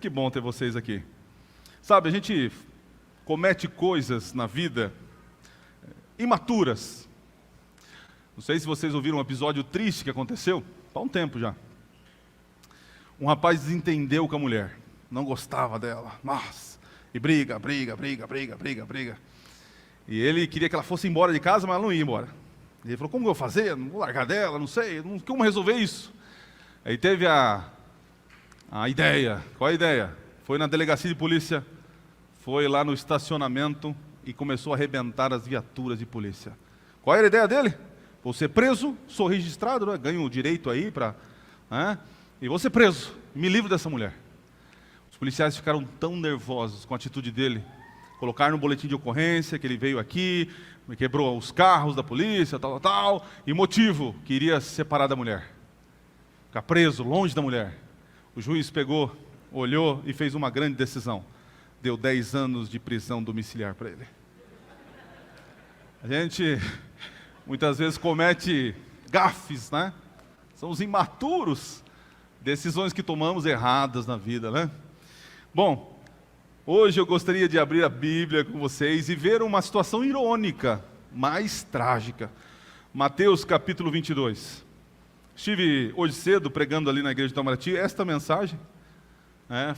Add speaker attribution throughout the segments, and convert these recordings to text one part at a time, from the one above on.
Speaker 1: que bom ter vocês aqui. Sabe, a gente comete coisas na vida imaturas. Não sei se vocês ouviram um episódio triste que aconteceu, há um tempo já. Um rapaz desentendeu com a mulher, não gostava dela, nossa, e briga. E ele queria que ela fosse embora de casa, mas ela não ia embora. E ele falou, como eu vou fazer? Não vou largar dela, não sei, como resolver isso? Aí teve a ideia. Qual a ideia? Foi na delegacia de polícia, foi lá no estacionamento e começou a arrebentar as viaturas de polícia. Qual era a ideia dele? Vou ser preso, sou registrado, né? Ganho o direito aí para... e vou ser preso, me livro dessa mulher. Os policiais ficaram tão nervosos com a atitude dele, colocaram no boletim de ocorrência que ele veio aqui, quebrou os carros da polícia, tal, e motivo, que iria se separar da mulher. Ficar preso, longe da mulher. O juiz pegou, olhou e fez uma grande decisão. Deu 10 anos de prisão domiciliar para ele. A gente, muitas vezes, comete gafes, né? São os imaturos, decisões que tomamos erradas na vida, né? Bom, hoje eu gostaria de abrir a Bíblia com vocês e ver uma situação irônica, mais trágica. Mateus capítulo 22. Estive hoje cedo pregando ali na igreja de Itamaraty esta mensagem.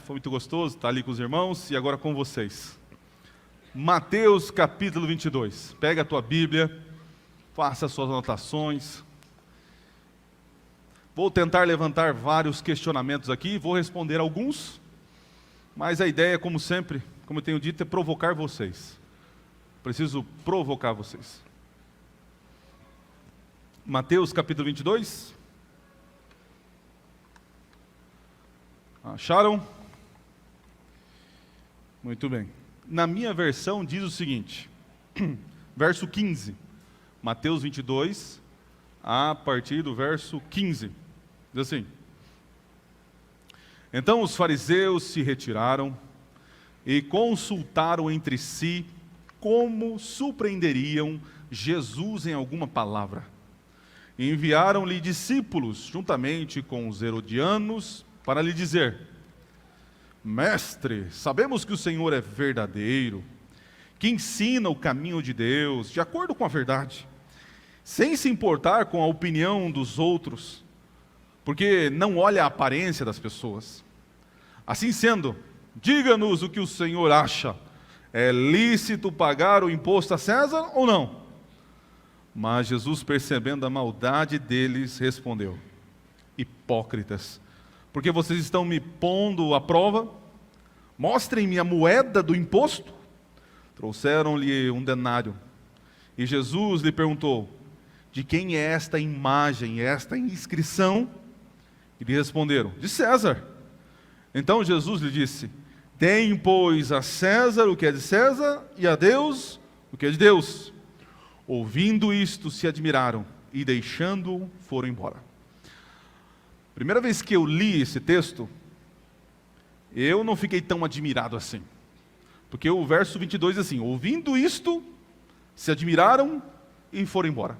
Speaker 1: Foi muito gostoso estar ali com os irmãos e agora com vocês. Mateus capítulo 22. Pega a tua Bíblia, faça as suas anotações. Vou tentar levantar vários questionamentos aqui, vou responder alguns, mas a ideia, como sempre, como eu tenho dito, é provocar vocês. Preciso provocar vocês. Mateus capítulo 22. Acharam? Muito bem. Na minha versão diz o seguinte, verso 15. Mateus 22, a partir do verso 15. Diz assim: Então os fariseus se retiraram e consultaram entre si como surpreenderiam Jesus em alguma palavra. E enviaram-lhe discípulos, juntamente com os herodianos, para lhe dizer: Mestre, sabemos que o Senhor é verdadeiro, que ensina o caminho de Deus, de acordo com a verdade, sem se importar com a opinião dos outros, porque não olha a aparência das pessoas. Assim sendo, diga-nos o que o Senhor acha. É lícito pagar o imposto a César ou não? Mas Jesus, percebendo a maldade deles, respondeu: Hipócritas, porque vocês estão me pondo à prova? Mostrem-me a moeda do imposto. Trouxeram-lhe um denário. E Jesus lhe perguntou: De quem é esta imagem, esta inscrição? E lhe responderam: De César. Então Jesus lhe disse: Deem, pois, a César o que é de César, e a Deus o que é de Deus. Ouvindo isto, se admiraram, e deixando-o, foram embora. Primeira vez que eu li esse texto, eu não fiquei tão admirado assim. Porque o verso 22 diz assim: ouvindo isto, se admiraram e foram embora.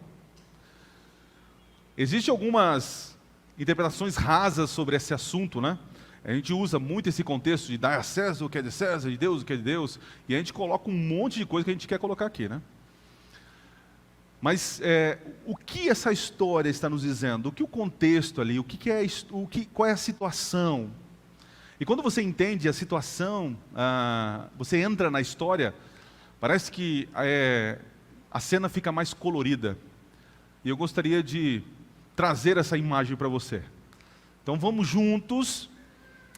Speaker 1: Existem algumas interpretações rasas sobre esse assunto, né? A gente usa muito esse contexto de dar a César o que é de César, de Deus o que é de Deus, e a gente coloca um monte de coisa que a gente quer colocar aqui, né? Mas o que essa história está nos dizendo? O que o contexto ali? Qual é a situação? E quando você entende a situação, você entra na história, parece que a cena fica mais colorida. E eu gostaria de trazer essa imagem para você. Então vamos juntos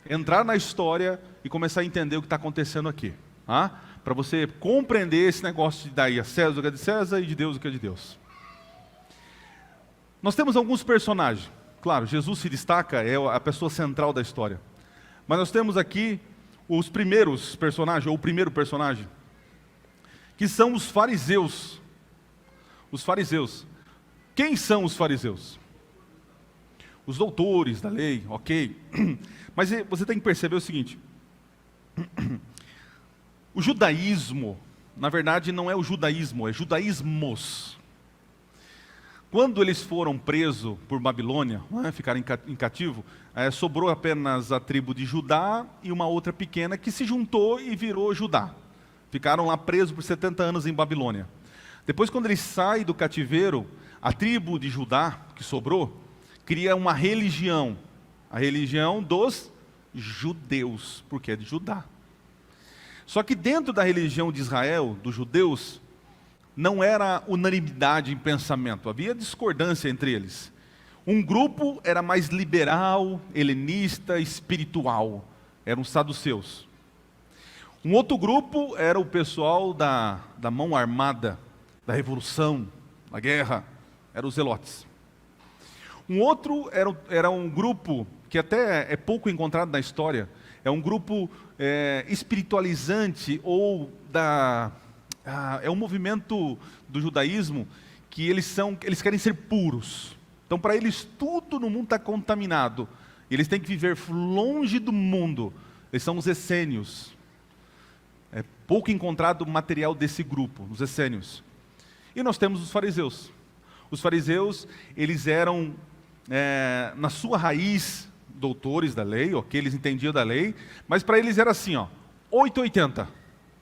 Speaker 1: entrar na história e começar a entender o que está acontecendo aqui. Para você compreender esse negócio de dar a César o que é de César e de Deus o que é de Deus. Nós temos alguns personagens. Claro, Jesus se destaca, é a pessoa central da história. Mas nós temos aqui os primeiros personagens, ou o primeiro personagem, que são os fariseus. Os fariseus. Quem são os fariseus? Os doutores da lei, ok. Mas você tem que perceber o seguinte: o judaísmo, na verdade, não é o judaísmo, é judaísmos. Quando eles foram presos por Babilônia, ficaram em cativo, sobrou apenas a tribo de Judá e uma outra pequena que se juntou e virou Judá. Ficaram lá presos por 70 anos em Babilônia. Depois, quando eles saem do cativeiro, a tribo de Judá, que sobrou, cria uma religião, a religião dos judeus, porque é de Judá. Só que dentro da religião de Israel, dos judeus, não era unanimidade em pensamento, havia discordância entre eles. Um grupo era mais liberal, helenista, espiritual, eram os saduceus. Um outro grupo era o pessoal da mão armada, da revolução, da guerra, eram os zelotes. Um outro era um grupo que até é pouco encontrado na história, é um grupo espiritualizante ou é um movimento do judaísmo que eles querem ser puros. Então, para eles, tudo no mundo está contaminado. Eles têm que viver longe do mundo. Eles são os essênios. É pouco encontrado material desse grupo, os essênios. E nós temos os fariseus. Os fariseus, eles eram, na sua raiz, doutores da lei, ok, eles entendiam da lei, mas para eles era assim, 880.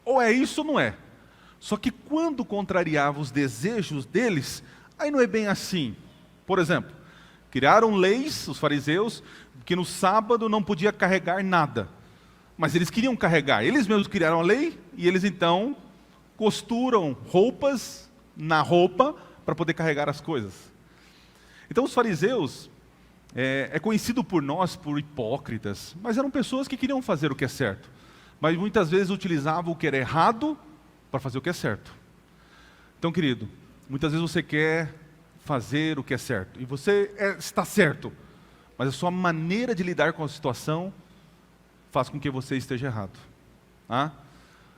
Speaker 1: Ou é isso ou não é. Só que quando contrariava os desejos deles, aí não é bem assim. Por exemplo, criaram leis, os fariseus, que no sábado não podia carregar nada. Mas eles queriam carregar, eles mesmos criaram a lei, e eles então costuram roupas na roupa para poder carregar as coisas. Então os fariseus, é conhecido por nós por hipócritas, mas eram pessoas que queriam fazer o que é certo. Mas muitas vezes utilizavam o que era errado para fazer o que é certo. Então, querido, muitas vezes você quer fazer o que é certo, e você está certo, mas a sua maneira de lidar com a situação faz com que você esteja errado.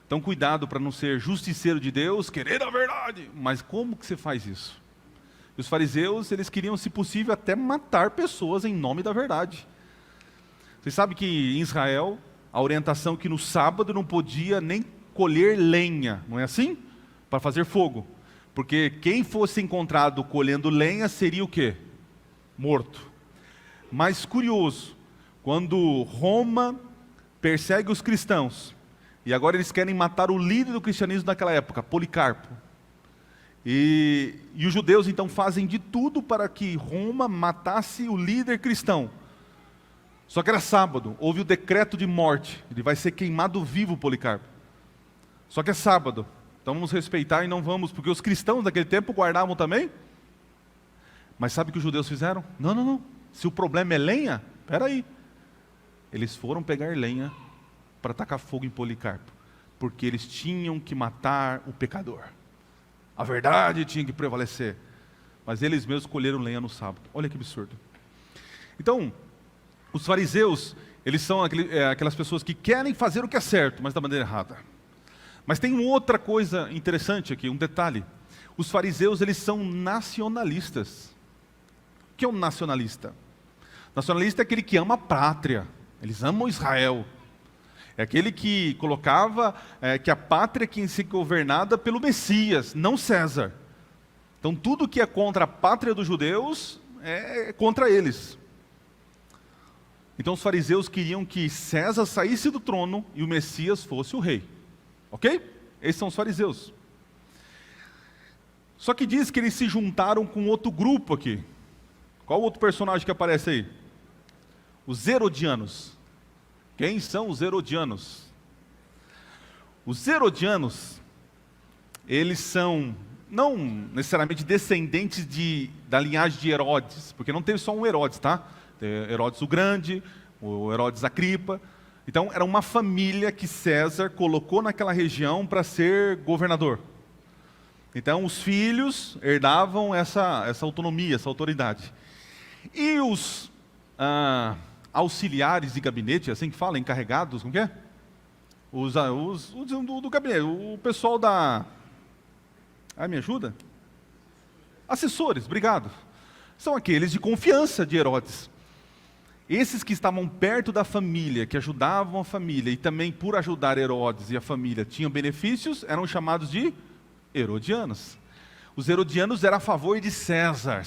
Speaker 1: Então, cuidado para não ser justiceiro de Deus, querer a verdade, mas como que você faz isso? E os fariseus, eles queriam, se possível, até matar pessoas em nome da verdade. Você sabe que em Israel, a orientação é que no sábado não podia nem colher lenha, não é assim? Para fazer fogo. Porque quem fosse encontrado colhendo lenha seria o quê? Morto. Mas curioso, quando Roma persegue os cristãos, e agora eles querem matar o líder do cristianismo naquela época, Policarpo. E os judeus então fazem de tudo para que Roma matasse o líder cristão. Só que era sábado, houve o decreto de morte, ele vai ser queimado vivo, Policarpo. Só que é sábado, então vamos respeitar e não vamos, porque os cristãos daquele tempo guardavam também. Mas sabe o que os judeus fizeram? Não. Se o problema é lenha, espera aí. Eles foram pegar lenha para tacar fogo em Policarpo, porque eles tinham que matar o pecador. A verdade tinha que prevalecer. Mas eles mesmos colheram lenha no sábado. Olha que absurdo. Então, os fariseus, eles são aquelas pessoas que querem fazer o que é certo, mas da maneira errada. Mas tem uma outra coisa interessante aqui, um detalhe. Os fariseus, eles são nacionalistas. O que é um nacionalista? Nacionalista é aquele que ama a pátria. Eles amam Israel. É aquele que colocava que a pátria tinha que ser governada pelo Messias, não César. Então tudo que é contra a pátria dos judeus é contra eles. Então os fariseus queriam que César saísse do trono e o Messias fosse o rei. Ok? Esses são os fariseus. Só que diz que eles se juntaram com outro grupo aqui. Qual outro personagem que aparece aí? Os herodianos. Quem são os herodianos? Os herodianos, eles são não necessariamente descendentes da linhagem de Herodes, porque não teve só um Herodes, tá? Herodes o Grande, o Herodes Agripa. Então, era uma família que César colocou naquela região para ser governador. Então, os filhos herdavam essa autonomia, essa autoridade. E os auxiliares de gabinete, assim que fala, encarregados, como que é? Os do gabinete, o pessoal da... me ajuda? Assessores, obrigado. São aqueles de confiança de Herodes. Esses que estavam perto da família, que ajudavam a família, e também por ajudar Herodes e a família tinham benefícios, eram chamados de herodianos. Os herodianos eram a favor de César.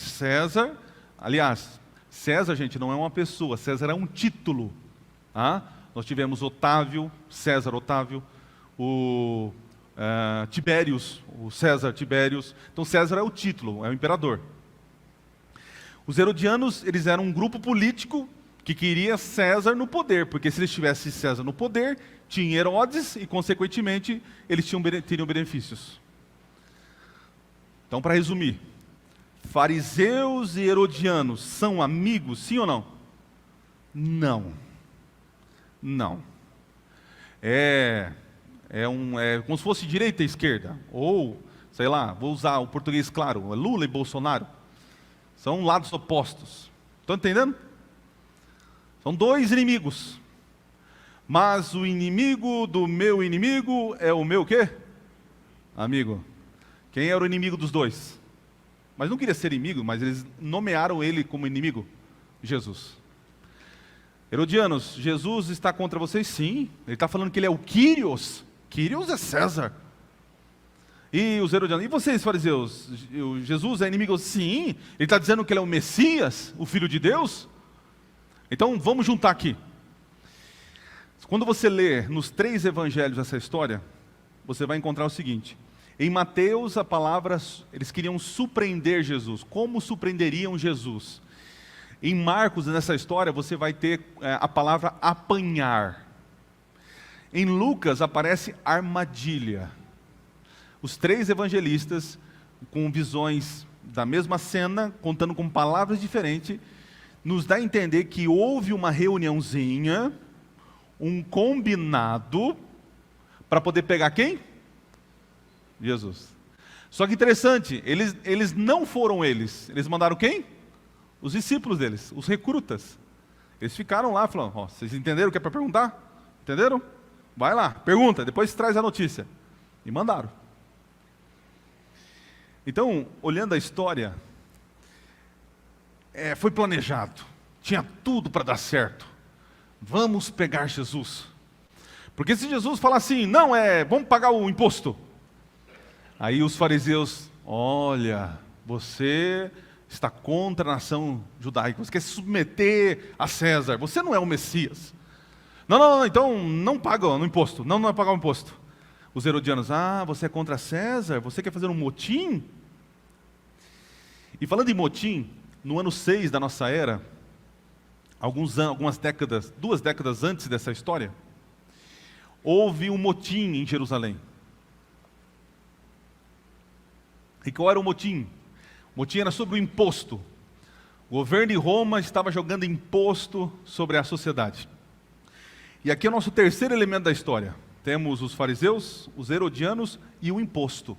Speaker 1: Aliás, César, gente, não é uma pessoa, César é um título. Nós tivemos Otávio, César Otávio, Tibérius, o César Tibérius. Então César é o título, é o imperador. Os herodianos, eles eram um grupo político que queria César no poder, porque se eles tivessem César no poder, tinha Herodes e, consequentemente, eles teriam benefícios. Então, para resumir, fariseus e herodianos são amigos, sim ou não? Não. É como se fosse direita e esquerda, ou, sei lá, vou usar o português claro, Lula e Bolsonaro. São lados opostos. Estão entendendo? São dois inimigos. Mas o inimigo do meu inimigo é o meu quê? Amigo. Quem era o inimigo dos dois? Mas não queria ser inimigo, mas eles nomearam ele como inimigo. Jesus. Herodianos, Jesus está contra vocês? Sim. Ele está falando que ele é o Quírios. Quírios é César. E os herodianos, e vocês, fariseus? Jesus é inimigo? Sim. Ele está dizendo que ele é o Messias, o Filho de Deus? Então, vamos juntar aqui. Quando você lê nos 3 evangelhos essa história, você vai encontrar o seguinte. Em Mateus, a palavra, eles queriam surpreender Jesus. Como surpreenderiam Jesus? Em Marcos, nessa história, você vai ter a palavra apanhar. Em Lucas, aparece armadilha. Os 3 evangelistas, com visões da mesma cena, contando com palavras diferentes, nos dá a entender que houve uma reuniãozinha, um combinado, para poder pegar quem? Jesus. Só que interessante, eles não foram eles mandaram quem? Os discípulos deles, os recrutas. Eles ficaram lá falando, vocês entenderam o que é para perguntar? Entenderam? Vai lá, pergunta, depois traz a notícia. E mandaram. Então, olhando a história, foi planejado, tinha tudo para dar certo. Vamos pegar Jesus. Porque se Jesus falar assim, não, vamos pagar o imposto. Aí os fariseus, olha, você está contra a nação judaica, você quer se submeter a César, você não é o Messias. Não, então não paga o imposto, não é pagar o imposto. Os herodianos, você é contra César? Você quer fazer um motim? E falando em motim, no ano 6 da nossa era, algumas décadas, 2 décadas antes dessa história, houve um motim em Jerusalém. E qual era o motim? O motim era sobre o imposto. O governo de Roma estava jogando imposto sobre a sociedade. E aqui é o nosso terceiro elemento da história. Temos os fariseus, os herodianos e o imposto.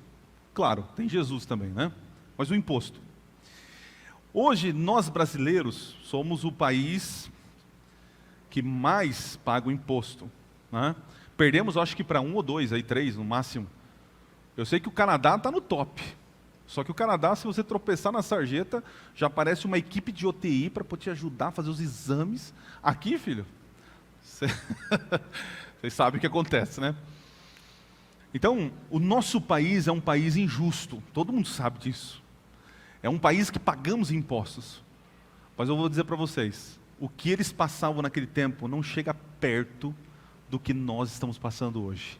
Speaker 1: Claro, tem Jesus também, né? Mas o imposto. Hoje, nós brasileiros somos o país que mais paga o imposto, né? Perdemos, acho que para 1 ou 2, 3 no máximo. Eu sei que o Canadá está no top. Só que o Canadá, se você tropeçar na sarjeta, já aparece uma equipe de UTI para te ajudar a fazer os exames. Aqui, filho, vocês sabem o que acontece, né? Então, o nosso país é um país injusto. Todo mundo sabe disso. É um país que pagamos impostos. Mas eu vou dizer para vocês, o que eles passavam naquele tempo não chega perto do que nós estamos passando hoje.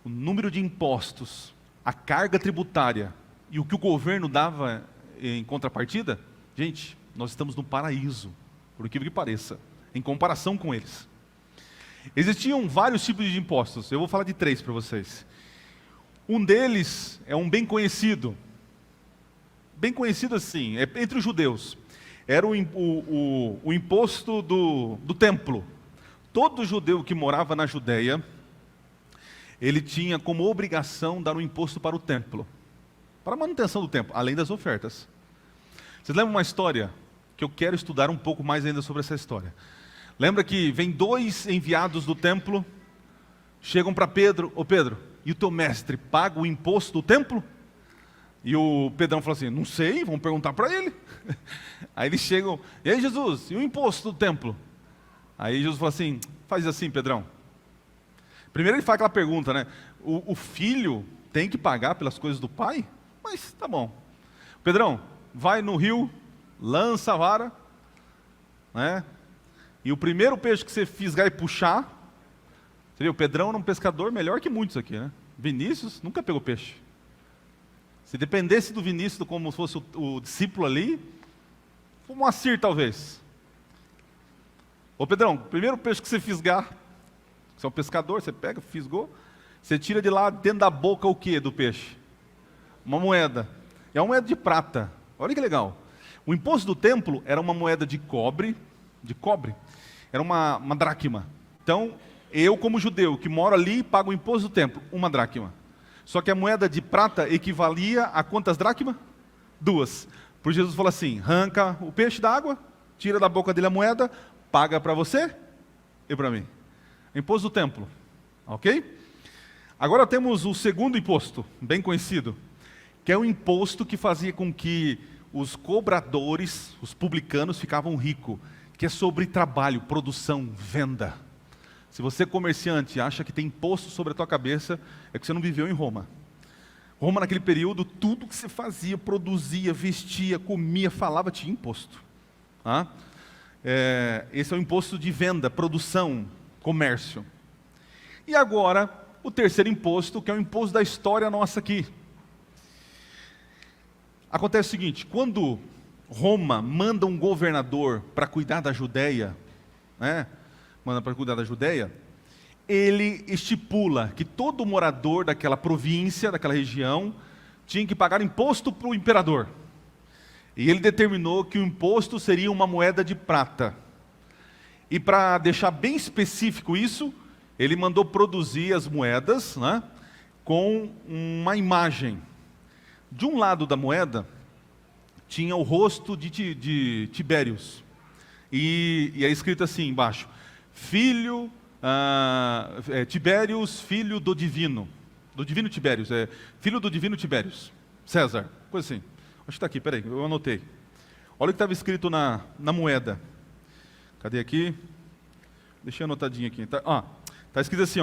Speaker 1: O número de impostos, a carga tributária e o que o governo dava em contrapartida, gente, nós estamos no paraíso, por incrível que pareça, em comparação com eles. Existiam vários tipos de impostos, eu vou falar de 3 para vocês. Um deles é um bem conhecido assim, entre os judeus. Era o imposto do templo. Todo judeu que morava na Judeia, ele tinha como obrigação dar um imposto para o templo, para a manutenção do templo, além das ofertas. Vocês lembram uma história, que eu quero estudar um pouco mais ainda sobre essa história. Lembra que vem 2 enviados do templo, chegam para Pedro, Pedro, e o teu mestre paga o imposto do templo? E o Pedrão falou assim, não sei, vamos perguntar para ele. Aí eles chegam, e aí Jesus, e o imposto do templo? Aí Jesus falou assim, faz assim, Pedrão. Primeiro ele faz aquela pergunta, né? O filho tem que pagar pelas coisas do pai? mas tá bom. Pedrão, vai no rio, lança a vara, né? E o primeiro peixe que você fisgar e puxar, você viu, o Pedrão era um pescador melhor que muitos aqui, né? Vinícius nunca pegou peixe. Se dependesse do Vinícius como se fosse o discípulo ali, o Moacir talvez. Ô Pedrão, primeiro peixe que você fisgar, você é um pescador, você pega, fisgou, você tira de lá dentro da boca o que do peixe? Uma moeda. É uma moeda de prata. Olha que legal. O imposto do templo era uma moeda de cobre, era uma dracma. Então, eu como judeu que moro ali, pago o imposto do templo, uma dracma. Só que a moeda de prata equivalia a quantas dracmas? 2. Por Jesus falou assim, arranca o peixe da água, tira da boca dele a moeda, paga para você e para mim. Imposto do templo, ok? Agora temos o segundo imposto, bem conhecido, que é o imposto que fazia com que os cobradores, os publicanos, ficavam ricos, que é sobre trabalho, produção, venda. Se você comerciante acha que tem imposto sobre a tua cabeça, é que você não viveu em Roma. Roma naquele período, tudo que você fazia, produzia, vestia, comia, falava, tinha imposto. Esse é o imposto de venda, produção, comércio. E agora, o terceiro imposto, que é o imposto da história nossa aqui. Acontece o seguinte, quando Roma manda um governador para cuidar da Judéia, ele estipula que todo morador daquela província, daquela região, tinha que pagar imposto para o imperador. E ele determinou que o imposto seria uma moeda de prata. E para deixar bem específico isso, ele mandou produzir as moedas, com uma imagem. De um lado da moeda, tinha o rosto de Tibérius. E é escrito assim embaixo, Tibérius, filho do divino Tibérius, filho do divino Tibérius, César, coisa assim. Acho que está aqui, peraí, eu anotei. Olha o que estava escrito na moeda. Cadê aqui? Deixei anotadinho aqui. Está escrito assim,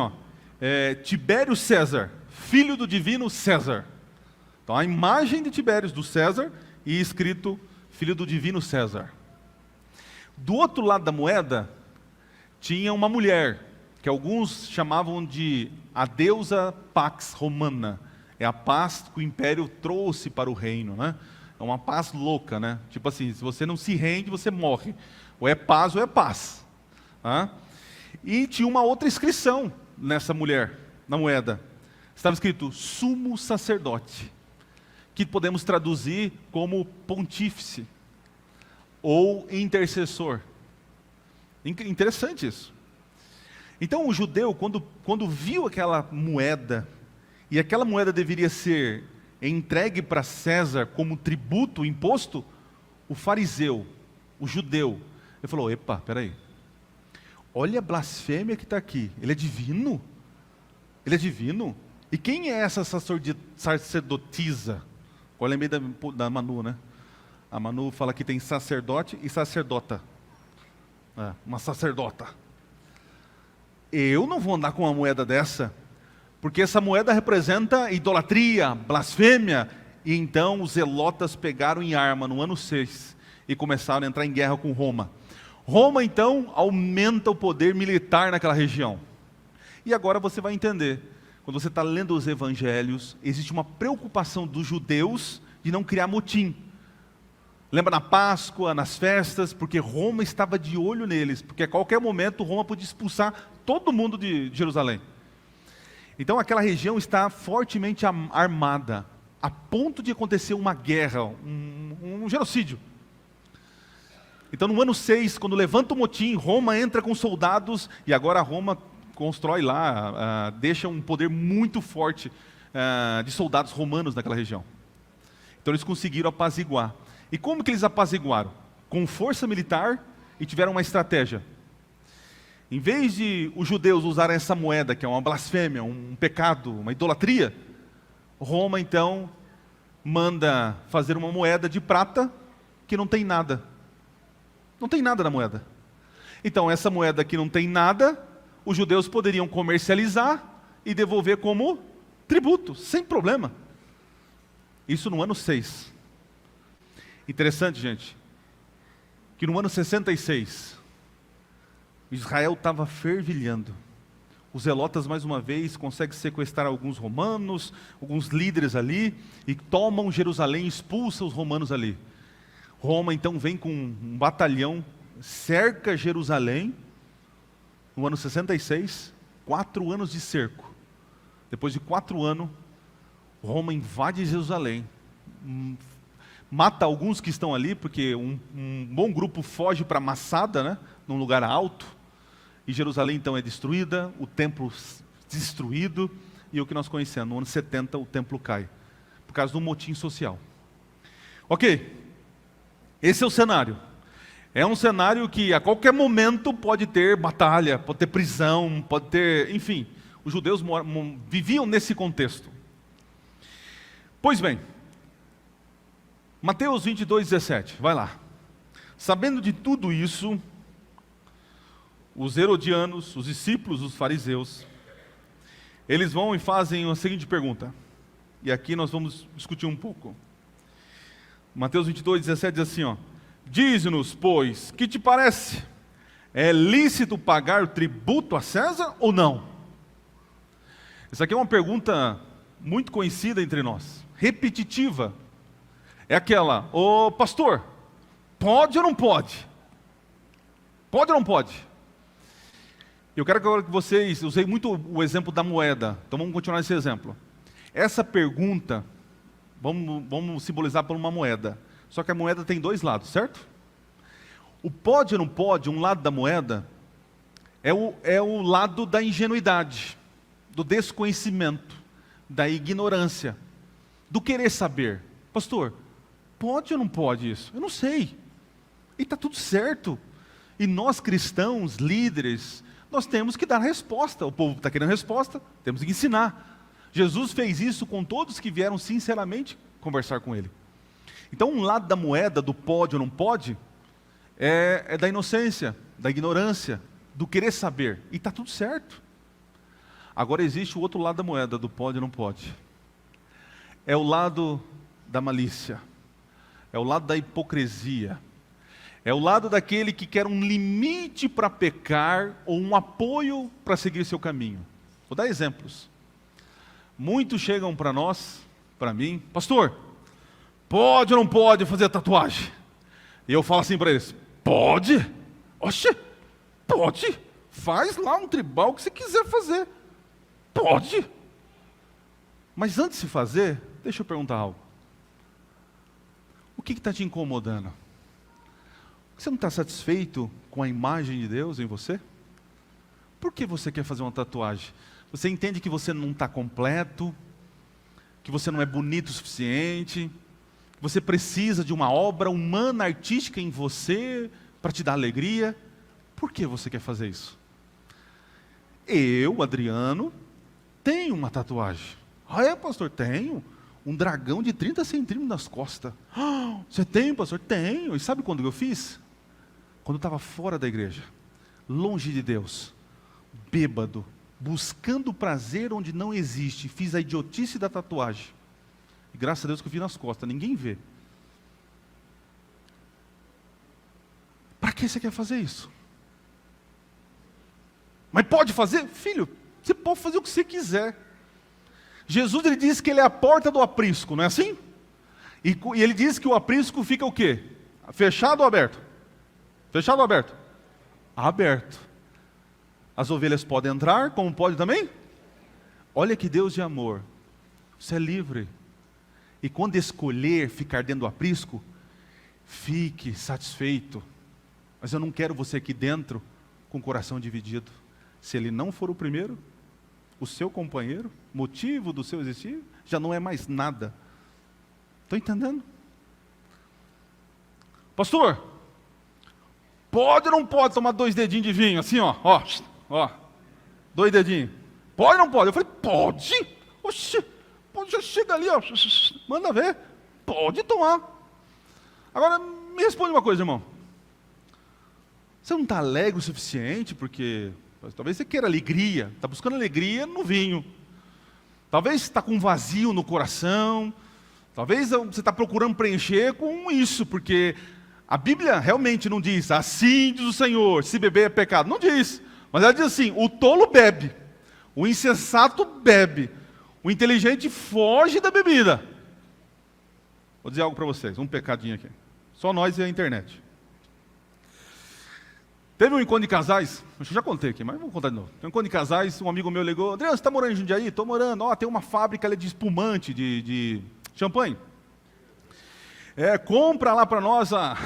Speaker 1: Tibério César, filho do divino César. Então a imagem de Tibérios, do César, e escrito filho do divino César. Do outro lado da moeda, tinha uma mulher, que alguns chamavam de a deusa Pax Romana. É a paz que o império trouxe para o reino, É uma paz louca, Tipo assim, se você não se rende, você morre. Ou é paz ou é paz. E tinha uma outra inscrição nessa mulher, na moeda. Estava escrito sumo sacerdote, que podemos traduzir como pontífice ou intercessor. Interessante isso. Então o judeu, quando viu aquela moeda, e aquela moeda deveria ser entregue para César como tributo, imposto, o fariseu, o judeu, ele falou, epa, peraí, olha a blasfêmia que está aqui, ele é divino? Ele é divino? E quem é essa sacerdotisa? Eu lembrei da Manu, A Manu fala que tem sacerdote e sacerdota. Uma sacerdota. Eu não vou andar com uma moeda dessa, porque essa moeda representa idolatria, blasfêmia. E então os zelotas pegaram em arma no ano 6 e começaram a entrar em guerra com Roma. Roma então aumenta o poder militar naquela região. E agora você vai entender, quando você está lendo os evangelhos, existe uma preocupação dos judeus de não criar motim. Lembra na Páscoa, nas festas, porque Roma estava de olho neles, porque a qualquer momento Roma podia expulsar todo mundo de Jerusalém. Então aquela região está fortemente armada, a ponto de acontecer uma guerra, um genocídio. Então no ano 6, quando levanta o motim, Roma entra com soldados, e agora Roma constrói lá, deixa um poder muito forte de soldados romanos naquela região. Então eles conseguiram apaziguar. E como que eles apaziguaram? Com força militar e tiveram uma estratégia. Em vez de os judeus usarem essa moeda, que é uma blasfêmia, um pecado, uma idolatria, Roma então manda fazer uma moeda de prata que não tem nada. Não tem nada na moeda. Então essa moeda que não tem nada, os judeus poderiam comercializar e devolver como tributo, sem problema. Isso no ano 6. Interessante, gente, que no ano 66, Israel estava fervilhando. Os zelotas, mais uma vez, conseguem sequestrar alguns romanos, alguns líderes ali, e tomam Jerusalém, expulsam os romanos ali. Roma, então, vem com um batalhão, cerca Jerusalém, no ano 66, 4 anos de cerco. Depois de 4 anos, Roma invade Jerusalém, mata alguns que estão ali, porque um bom grupo foge para Massada, né, num lugar alto, e Jerusalém então é destruída, o templo destruído, e o que nós conhecemos, no ano 70 o templo cai, por causa de um motim social. Ok, esse é o cenário. É um cenário que a qualquer momento pode ter batalha, pode ter prisão, pode ter, enfim, os judeus viviam nesse contexto. Pois bem, Mateus 22:17, vai lá. Sabendo de tudo isso, os herodianos, os discípulos, os fariseus, eles vão e fazem a seguinte pergunta, e aqui nós vamos discutir um pouco. Mateus 22:17 diz assim, ó: dize-nos, pois, que te parece? É lícito pagar o tributo a César ou não? Essa aqui é uma pergunta muito conhecida entre nós, repetitiva. É aquela: ô pastor, pode ou não pode? Pode ou não pode? Eu quero agora que vocês, usei muito o exemplo da moeda, então vamos continuar esse exemplo. Essa pergunta, vamos simbolizar por uma moeda. Só que a moeda tem 2 lados, certo? O pode ou não pode, um lado da moeda, é o lado da ingenuidade, do desconhecimento, da ignorância, do querer saber. Pastor, pode ou não pode isso? Eu não sei. E está tudo certo. E nós cristãos, líderes, nós temos que dar resposta. O povo está querendo resposta, temos que ensinar. Jesus fez isso com todos que vieram sinceramente conversar com Ele. Então, um lado da moeda, do pode ou não pode, é da inocência, da ignorância, do querer saber. E está tudo certo. Agora existe o outro lado da moeda, do pode ou não pode. É o lado da malícia. É o lado da hipocrisia. É o lado daquele que quer um limite para pecar ou um apoio para seguir seu caminho. Vou dar exemplos. Muitos chegam para nós, para mim: pastor, pode ou não pode fazer tatuagem? E eu falo assim para eles: pode? Oxe, pode. Faz lá um tribal que você quiser fazer. Pode. Mas antes de fazer, deixa eu perguntar algo. O que está te incomodando? Você não está satisfeito com a imagem de Deus em você? Por que você quer fazer uma tatuagem? Você entende que você não está completo, que você não é bonito o suficiente, que você precisa de uma obra humana, artística em você para te dar alegria? Por que você quer fazer isso? Eu, Adriano, tenho uma tatuagem. Ah, é, pastor? Tenho. Um dragão de 30 centímetros nas costas. Ah, você tem, pastor? Tenho. E sabe quando eu fiz? Quando eu estava fora da igreja, longe de Deus, bêbado, buscando prazer onde não existe. Fiz a idiotice da tatuagem. E graças a Deus que eu fiz nas costas, ninguém vê. Para que você quer fazer isso? Mas pode fazer? Filho, você pode fazer o que você quiser. Jesus, ele diz que ele é a porta do aprisco, não é assim? E ele diz que o aprisco fica o quê? Fechado ou aberto? Fechado ou aberto? Aberto. As ovelhas podem entrar, como pode também? Olha que Deus de amor. Você é livre. E quando escolher ficar dentro do aprisco, fique satisfeito. Mas eu não quero você aqui dentro com o coração dividido. Se ele não for o primeiro, o seu companheiro, motivo do seu existir, já não é mais nada. Estão entendendo? Pastor, pode ou não pode tomar 2 dedinhos de vinho? Assim, ó, 2 dedinhos. Pode ou não pode? Eu falei: pode. Oxi, pode, já chega ali, ó, manda ver. Pode tomar. Agora, me responde uma coisa, irmão. Você não está alegre o suficiente porque... Talvez você queira alegria, está buscando alegria no vinho. Talvez está com um vazio no coração, Talvez você está procurando preencher com isso, porque a Bíblia realmente não diz, assim diz o Senhor, se beber é pecado. Não diz. Mas ela diz assim, o tolo bebe, o insensato bebe, o inteligente foge da bebida. Vou dizer algo para vocês, um pecadinho aqui. Só nós e a internet. Teve um encontro de casais, acho que já contei aqui, mas vamos contar de novo. Tem um encontro de casais, um amigo meu ligou, André, você está morando em Jundiaí? Estou morando. Ó, tem uma fábrica ali de espumante, de champanhe. Compra lá para nós a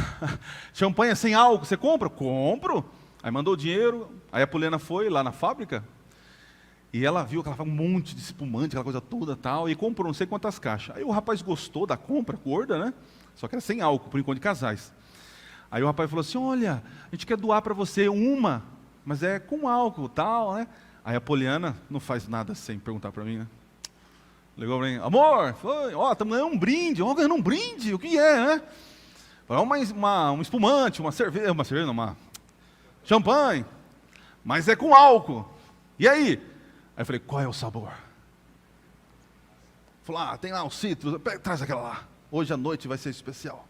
Speaker 1: champanhe sem álcool. Você compra? Compro. Aí mandou o dinheiro, aí a Poliana foi lá na fábrica, e ela viu aquela um monte de espumante, aquela coisa toda tal, e comprou não sei quantas caixas. Aí o rapaz gostou da compra, gorda, né? Só que era sem álcool, por encontro de casais. Aí o rapaz falou assim, olha, a gente quer doar para você uma, mas é com álcool e tal, né? Aí a Poliana não faz nada sem perguntar para mim, né? Ligou para mim, amor, estamos ganhando um brinde, vamos ganhando um brinde, o que é, né? Um espumante, uma cerveja, não, uma champanhe, mas é com álcool. E aí? Aí eu falei, qual é o sabor? Falou, tem lá um citros, traz aquela lá, hoje à noite vai ser especial.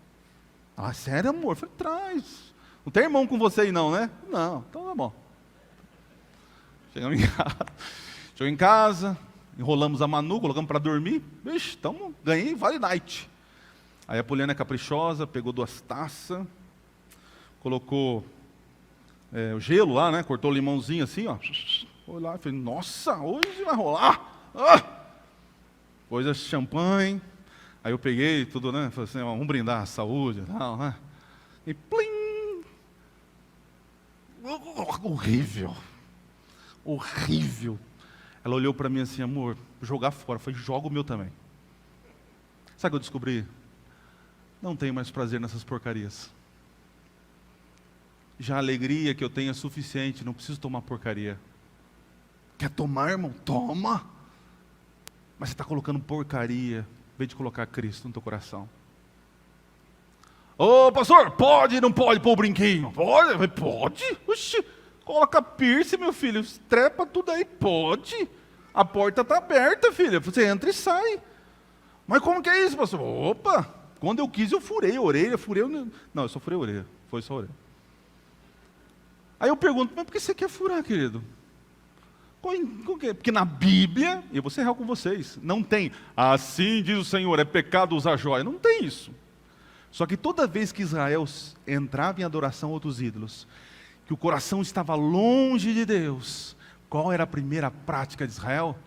Speaker 1: Ah, sério, amor? Eu falei, traz. Não tem irmão com você aí não, né? Não, então tá bom. Chegamos em casa, enrolamos a Manu, colocamos para dormir. Vixe, ganhei Vale Night. Aí a Poliana é caprichosa, pegou 2 taças, colocou o gelo lá, né? Cortou o limãozinho assim, ó. Foi lá e falei, nossa, hoje vai rolar. Coisa champanhe. Aí eu peguei tudo, né? Falei assim, vamos brindar a saúde e tal, né? E plim! Horrível. Horrível. Ela olhou para mim assim, amor, jogar fora. Eu falei, joga o meu também. Sabe o que eu descobri? Não tenho mais prazer nessas porcarias. Já a alegria que eu tenho é suficiente, não preciso tomar porcaria. Quer tomar, irmão? Toma! Mas você está colocando porcaria, em vez de colocar Cristo no teu coração. Ô, pastor, pode, não pode pôr o brinquinho? Pode? Pode. Oxi, coloca piercing, meu filho, trepa tudo aí, pode. A porta está aberta, filha, você entra e sai. Mas como que é isso, pastor? Opa, quando eu quis eu furei a orelha, não, eu só furei a orelha, foi só a orelha. Aí eu pergunto, mas por que você quer furar, querido? Porque na Bíblia, e eu vou ser real com vocês, não tem, assim diz o Senhor, é pecado usar joia. Não tem isso. Só que toda vez que Israel entrava em adoração a outros ídolos, que o coração estava longe de Deus, qual era a primeira prática de Israel?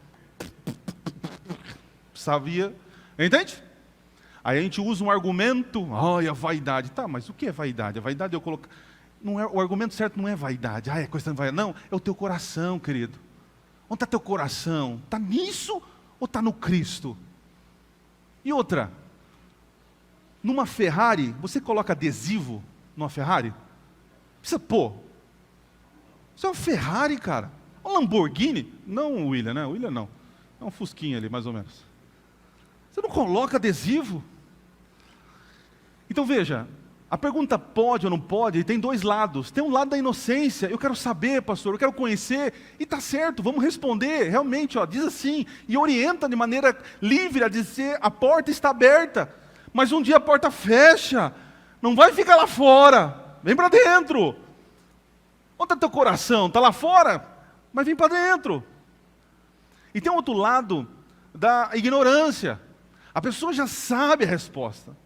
Speaker 1: Sabia? Entende? Aí a gente usa um argumento, a vaidade. Tá, mas o que é vaidade? A vaidade eu coloco. Não é, o argumento certo não é vaidade. É questão de vaidade. Não, é o teu coração, querido. Onde está teu coração? Está nisso ou está no Cristo? E outra, numa Ferrari, você coloca adesivo numa Ferrari? Precisa pôr. Isso é uma Ferrari, cara. Um Lamborghini? Não o William, né? O William não. É um Fusquinha ali, mais ou menos. Você não coloca adesivo? Então veja, a pergunta pode ou não pode, tem 2 lados. Tem um lado da inocência, eu quero saber, pastor, eu quero conhecer, e está certo, vamos responder, realmente, diz assim, e orienta de maneira livre a dizer, a porta está aberta, mas um dia a porta fecha, não vai ficar lá fora, vem para dentro. Onde está teu coração? Está lá fora? Mas vem para dentro. E tem um outro lado da ignorância, a pessoa já sabe a resposta.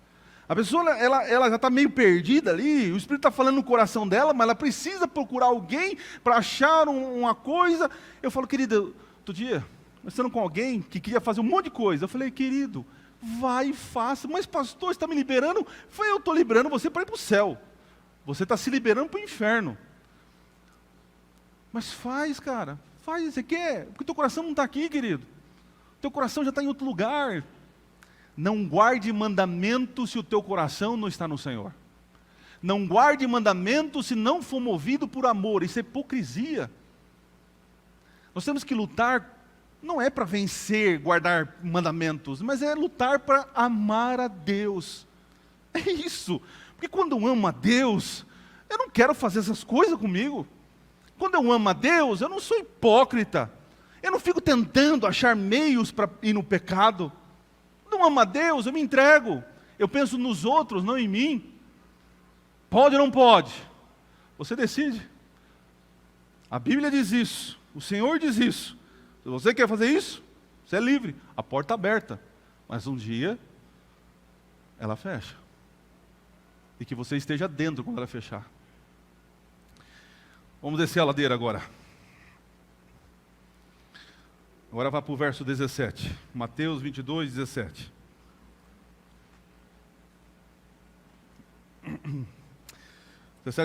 Speaker 1: A pessoa ela já está meio perdida ali, o Espírito está falando no coração dela, mas ela precisa procurar alguém para achar uma coisa. Eu falo, querida, outro dia, conversando com alguém que queria fazer um monte de coisa, eu falei, querido, vai e faça. Mas pastor, você está me liberando? Eu estou liberando você para ir para o céu. Você está se liberando para o inferno. Mas faz, cara, faz, você quer? Porque o teu coração não está aqui, querido. O teu coração já está em outro lugar. Não guarde mandamento se o teu coração não está no Senhor. Não guarde mandamento se não for movido por amor. Isso é hipocrisia. Nós temos que lutar, não é para vencer, guardar mandamentos, mas é lutar para amar a Deus. É isso. Porque quando eu amo a Deus, eu não quero fazer essas coisas comigo. Quando eu amo a Deus, eu não sou hipócrita. Eu não fico tentando achar meios para ir no pecado. Não ama a Deus, eu me entrego. Eu penso nos outros, não em mim. Pode ou não pode? Você decide. A Bíblia diz isso. O Senhor diz isso. Se você quer fazer isso, você é livre. A porta aberta. Mas um dia, ela fecha. E que você esteja dentro quando ela fechar. Vamos descer a ladeira agora. Agora vá para o verso 17. Mateus 22, 17.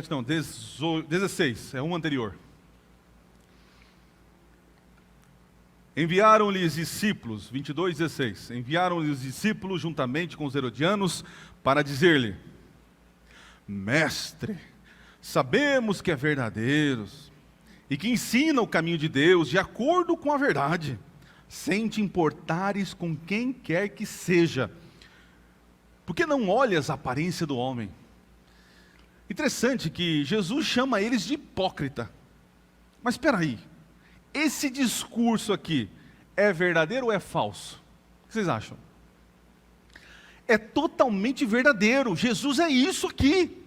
Speaker 1: Não, 16, é um anterior. Enviaram-lhes discípulos, 22, 16. Enviaram-lhes discípulos juntamente com os herodianos para dizer-lhe: Mestre, sabemos que é verdadeiro e que ensina o caminho de Deus de acordo com a verdade, sem te importares com quem quer que seja. Por que não olhas a aparência do homem? Interessante que Jesus chama eles de hipócrita. Mas espera aí, esse discurso aqui é verdadeiro ou é falso? O que vocês acham? É totalmente verdadeiro. Jesus é isso aqui.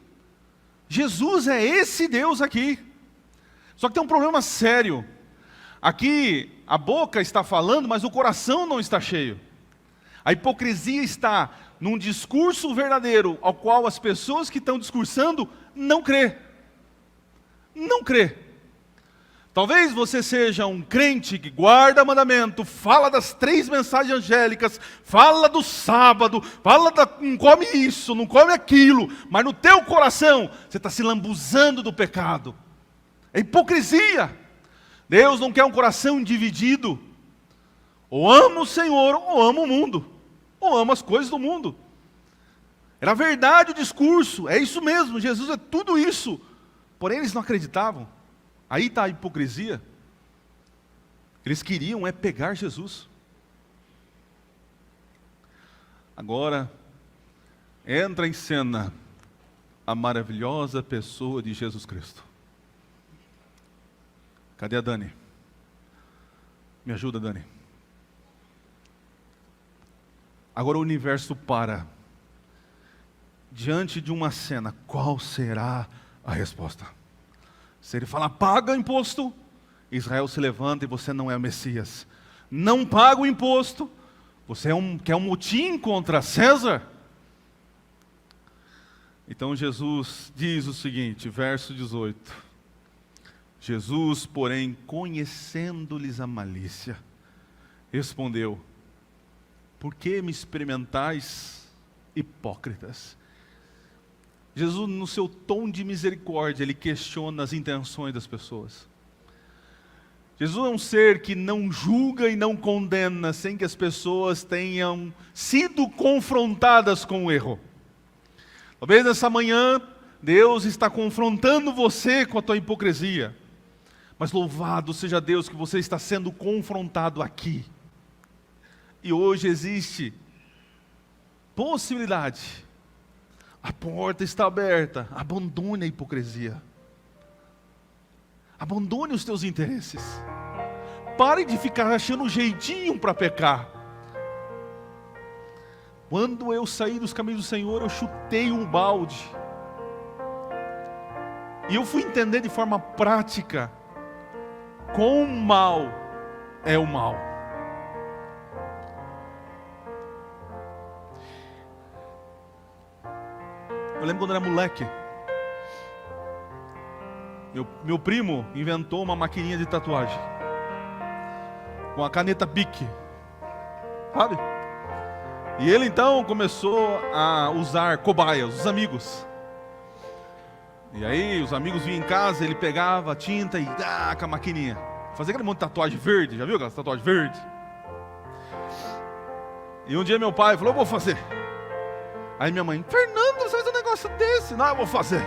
Speaker 1: Jesus é esse Deus aqui. Só que tem um problema sério. Aqui a boca está falando, mas o coração não está cheio. A hipocrisia está num discurso verdadeiro, ao qual as pessoas que estão discursando não crê. Não crê. Talvez você seja um crente que guarda mandamento, fala das 3 mensagens angélicas, fala do sábado, não come isso, não come aquilo, mas no teu coração você está se lambuzando do pecado. É hipocrisia. Deus não quer um coração dividido. Ou ama o Senhor, ou ama o mundo. Ou ama as coisas do mundo. Era verdade o discurso, é isso mesmo, Jesus é tudo isso. Porém eles não acreditavam. Aí está a hipocrisia. Eles queriam pegar Jesus. Agora, entra em cena a maravilhosa pessoa de Jesus Cristo. Cadê a Dani? Me ajuda, Dani. Agora o universo para. Diante de uma cena, qual será a resposta? Se ele falar, paga imposto, Israel se levanta e você não é o Messias. Não paga o imposto, você quer um motim contra César? Então Jesus diz o seguinte, verso 18. Jesus, porém, conhecendo-lhes a malícia, respondeu: Por que me experimentais, hipócritas? Jesus, no seu tom de misericórdia, ele questiona as intenções das pessoas. Jesus é um ser que não julga e não condena sem que as pessoas tenham sido confrontadas com o erro. Talvez nessa manhã, Deus está confrontando você com a tua hipocrisia. Mas louvado seja Deus que você está sendo confrontado aqui. E hoje existe possibilidade. A porta está aberta. Abandone a hipocrisia. Abandone os teus interesses. Pare de ficar achando um jeitinho para pecar. Quando eu saí dos caminhos do Senhor, eu chutei um balde. E eu fui entender de forma prática quão mal é o mal. Eu lembro quando eu era moleque. Meu primo inventou uma maquininha de tatuagem. Com a caneta Bic. Sabe? E ele então começou a usar cobaias, os amigos. E aí os amigos vinham em casa, ele pegava a tinta e com a maquininha. Fazia aquele monte de tatuagem verde, já viu aquela tatuagem verde? E um dia meu pai falou, eu vou fazer. Aí minha mãe, Fernando, você faz um negócio desse? Não, eu vou fazer.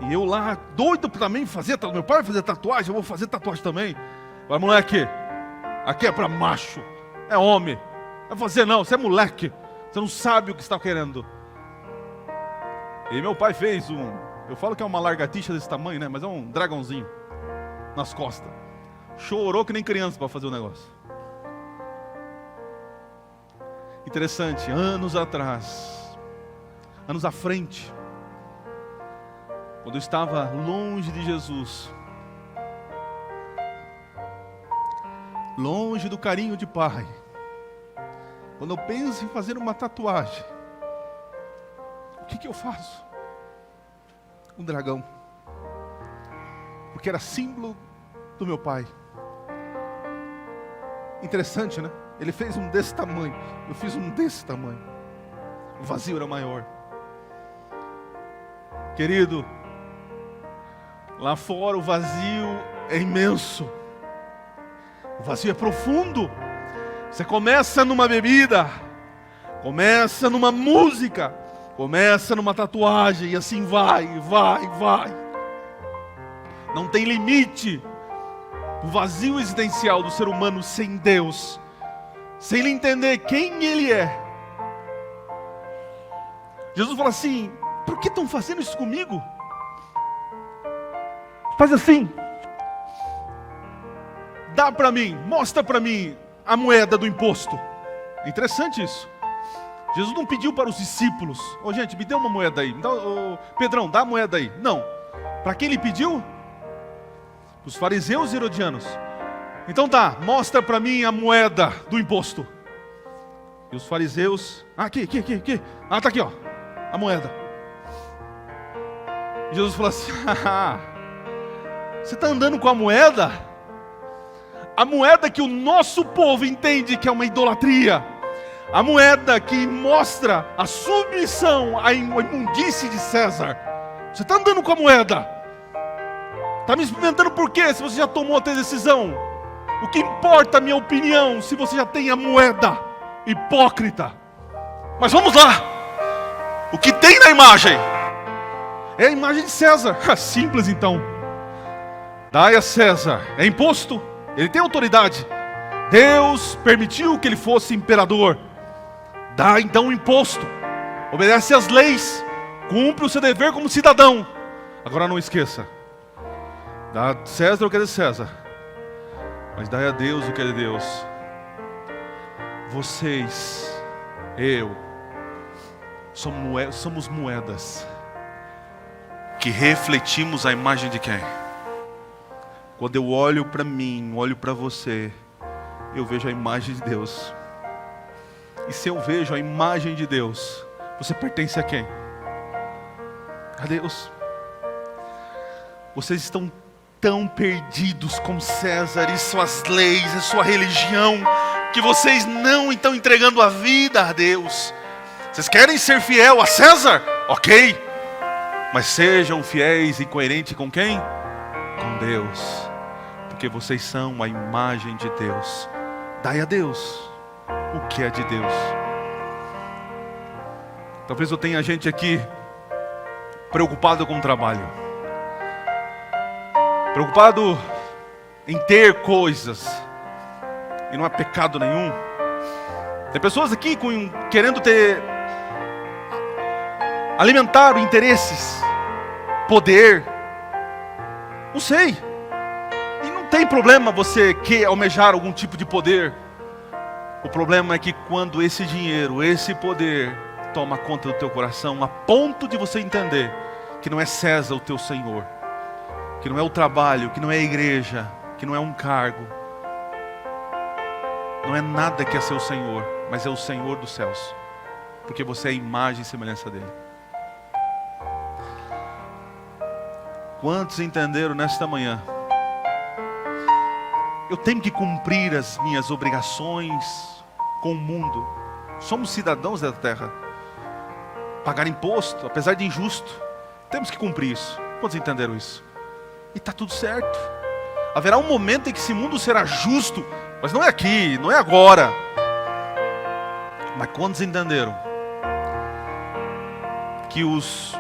Speaker 1: E eu lá, doido pra também fazer, meu pai vai fazer tatuagem, eu vou fazer tatuagem também. Vai, moleque, aqui é pra macho, é homem. Não vai fazer não, você é moleque, você não sabe o que está querendo. E meu pai fez eu falo que é uma largatixa desse tamanho, né? Mas é um dragãozinho nas costas. Chorou que nem criança para fazer o negócio. Interessante, anos atrás, anos à frente, quando eu estava longe de Jesus, longe do carinho de pai, quando eu penso em fazer uma tatuagem, o que eu faço? Um dragão, porque era símbolo do meu pai. Interessante, né? Ele fez um desse tamanho, eu fiz um desse tamanho. O vazio era maior. Querido, lá fora o vazio é imenso. O vazio é profundo. Você começa numa bebida, começa numa música, começa numa tatuagem, e assim vai. Não tem limite. O vazio existencial do ser humano sem Deus, sem ele entender quem ele é. Jesus fala assim: por que estão fazendo isso comigo? Faz assim. Dá para mim, mostra para mim a moeda do imposto. É interessante isso. Jesus não pediu para os discípulos: ô gente, me dê uma moeda aí. Pedrão, dá a moeda aí. Não. Para quem ele pediu? Os fariseus e herodianos. Então tá, mostra para mim a moeda do imposto. E os fariseus: aqui. Ah, tá aqui, ó, a moeda. E Jesus falou assim: você está andando com a moeda? A moeda que o nosso povo entende que é uma idolatria. A moeda que mostra a submissão à imundície de César. Você está andando com a moeda. Está me experimentando por quê, se você já tomou a decisão? O que importa a minha opinião, se você já tem a moeda? Hipócrita. Mas vamos lá. O que tem na imagem? É a imagem de César. Simples então. Dai a César. É imposto. Ele tem autoridade. Deus permitiu que ele fosse imperador. Dá então o imposto. Obedece às leis. Cumpre o seu dever como cidadão. Agora não esqueça. Dá a César o que é de César, mas dai a Deus o que é de Deus. Vocês, eu, somos moedas que refletimos a imagem de quem? Quando eu olho para mim, olho para você, eu vejo a imagem de Deus. E se eu vejo a imagem de Deus, você pertence a quem? A Deus. Vocês estão tão perdidos com César e suas leis, e sua religião, que vocês não estão entregando a vida a Deus. Vocês querem ser fiel a César? Ok, mas sejam fiéis e coerentes com quem? Com Deus, porque vocês são a imagem de Deus. Dai a Deus o que é de Deus. Talvez eu tenha gente aqui preocupado com o trabalho, preocupado em ter coisas, e não há pecado nenhum. Tem pessoas aqui querendo alimentar interesses, poder, não sei, e não tem problema você almejar algum tipo de poder. O problema é que quando esse dinheiro, esse poder toma conta do teu coração, a ponto de você entender que não é César o teu Senhor, que não é o trabalho, que não é a igreja, que não é um cargo, não é nada que é seu Senhor, mas é o Senhor dos céus, porque você é a imagem e semelhança dele. Quantos entenderam nesta manhã? Eu tenho que cumprir as minhas obrigações com o mundo. Somos cidadãos da terra. Pagar imposto, apesar de injusto, temos que cumprir isso. Quantos entenderam isso? E está tudo certo. Haverá um momento em que esse mundo será justo, mas não é aqui, não é agora. Mas quantos entenderam que os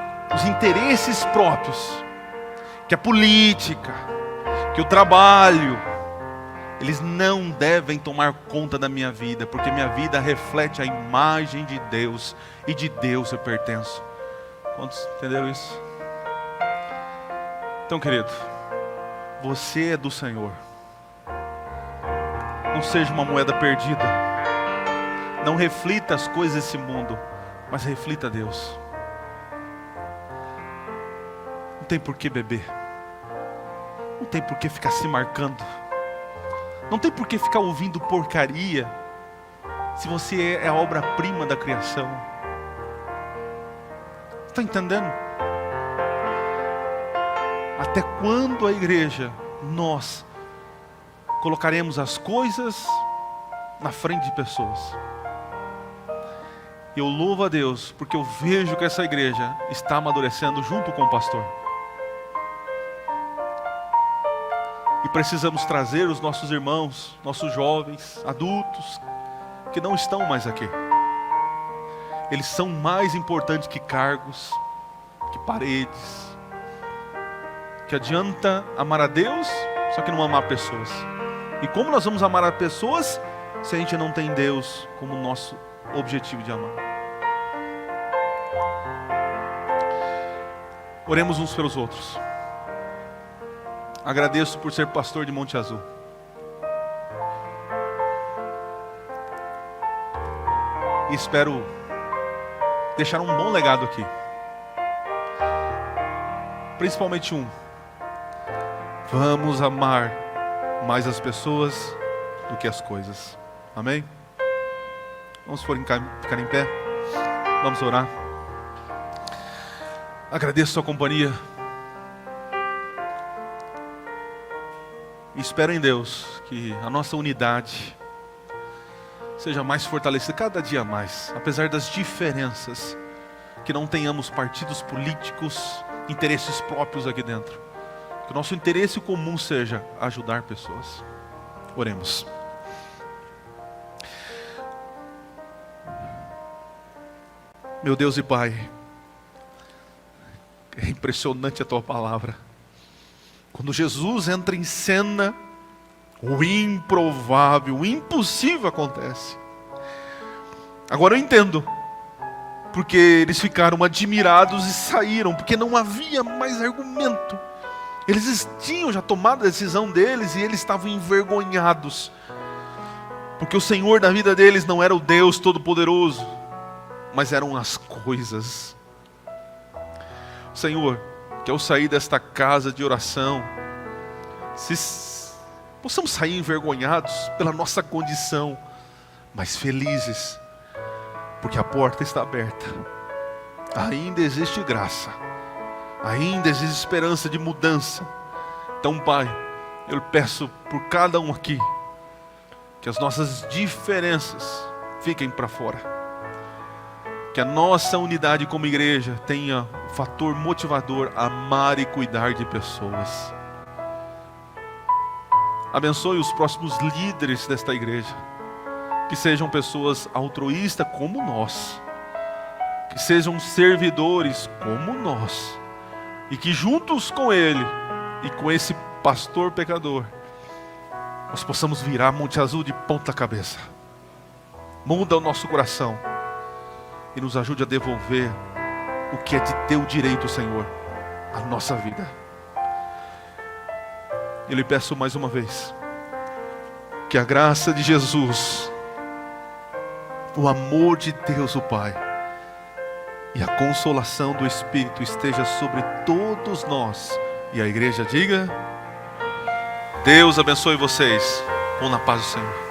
Speaker 1: interesses próprios, que a política, que o trabalho, eles não devem tomar conta da minha vida, porque minha vida reflete a imagem de Deus, e de Deus eu pertenço. Quantos entenderam isso? Então, querido, você é do Senhor. Não seja uma moeda perdida. Não reflita as coisas desse mundo, mas reflita a Deus. Não tem por que beber. Não tem por que ficar se marcando. Não tem por que ficar ouvindo porcaria, se você é a obra-prima da criação. Está entendendo? Até quando a igreja, nós colocaremos as coisas na frente de pessoas? Eu louvo a Deus, porque eu vejo que essa igreja está amadurecendo junto com o pastor. E precisamos trazer os nossos irmãos, nossos jovens, adultos, que não estão mais aqui. Eles são mais importantes que cargos, que paredes. Que adianta amar a Deus, só que não amar pessoas. E como nós vamos amar as pessoas, se a gente não tem Deus como nosso objetivo de amar? Oremos uns pelos outros. Agradeço por ser pastor de Monte Azul. E espero deixar um bom legado aqui. Principalmente vamos amar mais as pessoas do que as coisas. Amém? Vamos ficar em pé. Vamos orar. Agradeço a sua companhia. E espero em Deus que a nossa unidade seja mais fortalecida cada dia mais, apesar das diferenças, que não tenhamos partidos políticos, interesses próprios aqui dentro. Que o nosso interesse comum seja ajudar pessoas. Oremos. Meu Deus e Pai, é impressionante a Tua palavra. Quando Jesus entra em cena, o improvável, o impossível acontece. Agora eu entendo porque eles ficaram admirados e saíram, porque não havia mais argumento. Eles tinham já tomado a decisão deles e eles estavam envergonhados, porque o Senhor da vida deles não era o Deus Todo-Poderoso, mas eram as coisas. Senhor, que ao sair desta casa de oração, possamos sair envergonhados pela nossa condição, mas felizes, porque a porta está aberta. Ainda existe graça, ainda existe esperança de mudança. Então, Pai, eu peço por cada um aqui, que as nossas diferenças fiquem para fora. Que a nossa unidade como igreja tenha o fator motivador, amar e cuidar de pessoas. Abençoe os próximos líderes desta igreja, que sejam pessoas altruístas como nós, que sejam servidores como nós, e que juntos com ele e com esse pastor pecador, nós possamos virar Monte Azul de ponta cabeça. Muda o nosso coração e nos ajude a devolver o que é de teu direito, Senhor, a nossa vida. Eu lhe peço mais uma vez, que a graça de Jesus, o amor de Deus o Pai e a consolação do Espírito esteja sobre todos nós. E a igreja diga: Deus abençoe vocês. Vão na paz do Senhor.